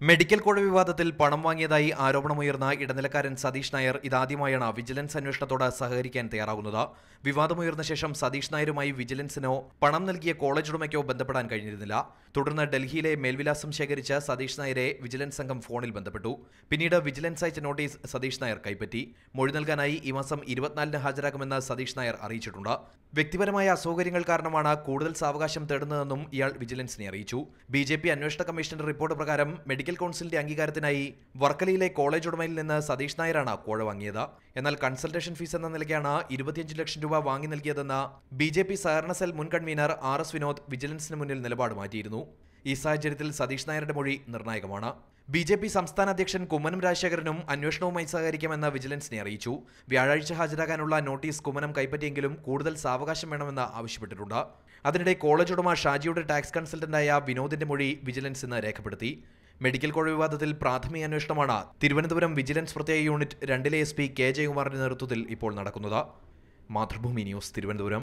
Medical കോഴ വിവാദത്തിൽ പണം വാങ്ങിയതായി ആരോപണമുയർന്ന ഇടനിലക്കാരൻ സതീഷ് നായർ ഇതാദ്യമായാണ് വിജിലൻസ് അന്വേഷണത്തോട് സഹകരിക്കാൻ തയ്യാറാകുന്നത്. വിവാദമുയർന്ന ശേഷം സതീഷ് നായരുമായി വിജിലൻസിനോ പണം നൽകിയ കോളേജ് ഉടമയ്ക്കോ ബന്ധപ്പെടാൻ കഴിഞ്ഞിരുന്നില്ല. തുടർന്ന് ഡൽഹിയിലെ മേൽവിലാസം ശേഖരിച്ച സതീഷ് നായരെ വിജിലൻസ് സംഘം ഫോണിൽ ബന്ധപ്പെട്ടു. പിന്നീട് വിജിലൻസ് അയച്ച നോട്ടീസ് സതീഷ് നായർ കൈപ്പറ്റി. മൊഴി നൽകാനായി ഈ മാസം 24-ന് ഹാജരാകുമെന്ന് സതീഷ് നായർ അറിയിച്ചിട്ടുണ്ട്. വ്യക്തിപരമായ അസൗകര്യങ്ങൾ കാരണമാണ് കൂടുതൽ സാവകാശം തേടുന്നതെന്നും ഇയാൾ വിജിലൻസിനെ അറിയിച്ചു. BJP അന്വേഷണ കമ്മീഷന്റെ റിപ്പോർട്ട് പ്രകാരം മെഡിക്കൽ കൗൺസിലിന്റെ അംഗീകാരത്തിനായി വർക്കലയിലെ കോളേജ് ഉടമയിൽ നിന്ന് സതീഷ് നായരാണ് കോഴ വാങ്ങിയത്. എന്നാൽ കൺസൾട്ടേഷൻ ഫീസ് എന്ന നിലയ്ക്കാണ് 25 ലക്ഷം രൂപ വാങ്ങി നൽകിയതെന്ന് BJP സഹകരണ സെൽ മുൻ കൺവീനർ RS വിനോദ് വിജിലൻസിന് മുന്നിൽ നിലപാട് മാറ്റിയിരുന്നു. ഈ സാഹചര്യത്തിൽ സതീഷ് നായരുടെ മൊഴി നിർണായകമാണ്. BJP സംസ്ഥാന അധ്യക്ഷൻ കുമ്മനം രാജശേഖരനും അന്വേഷണവുമായി സഹകരിക്കുമെന്ന് വിജിലൻസിനെ അറിയിച്ചു. വ്യാഴാഴ്ച ഹാജരാകാനുള്ള നോട്ടീസ് കുമ്മനം കൈപ്പറ്റിയെങ്കിലും കൂടുതൽ സാവകാശം വേണമെന്ന് ആവശ്യപ്പെട്ടിട്ടുണ്ട്. അതിനിടെ കോളേജ് ഉടമ ഷാജിയുടെ ടാക്സ് കൺസൾട്ടന്റായ വിനോദിന്റെ മൊഴി വിജിലൻസ് ഇന്ന് രേഖപ്പെടുത്തി. മെഡിക്കൽ കോഴ വിവാദത്തിൽ പ്രാഥമിക അന്വേഷണമാണ് തിരുവനന്തപുരം വിജിലൻസ് പ്രത്യേക യൂണിറ്റ് 2-ലെ SP K ജയകുമാറിന്റെ നേതൃത്വത്തിൽ ഇപ്പോൾ നടക്കുന്നത്. മാതൃഭൂമി ന്യൂസ്, തിരുവനന്തപുരം.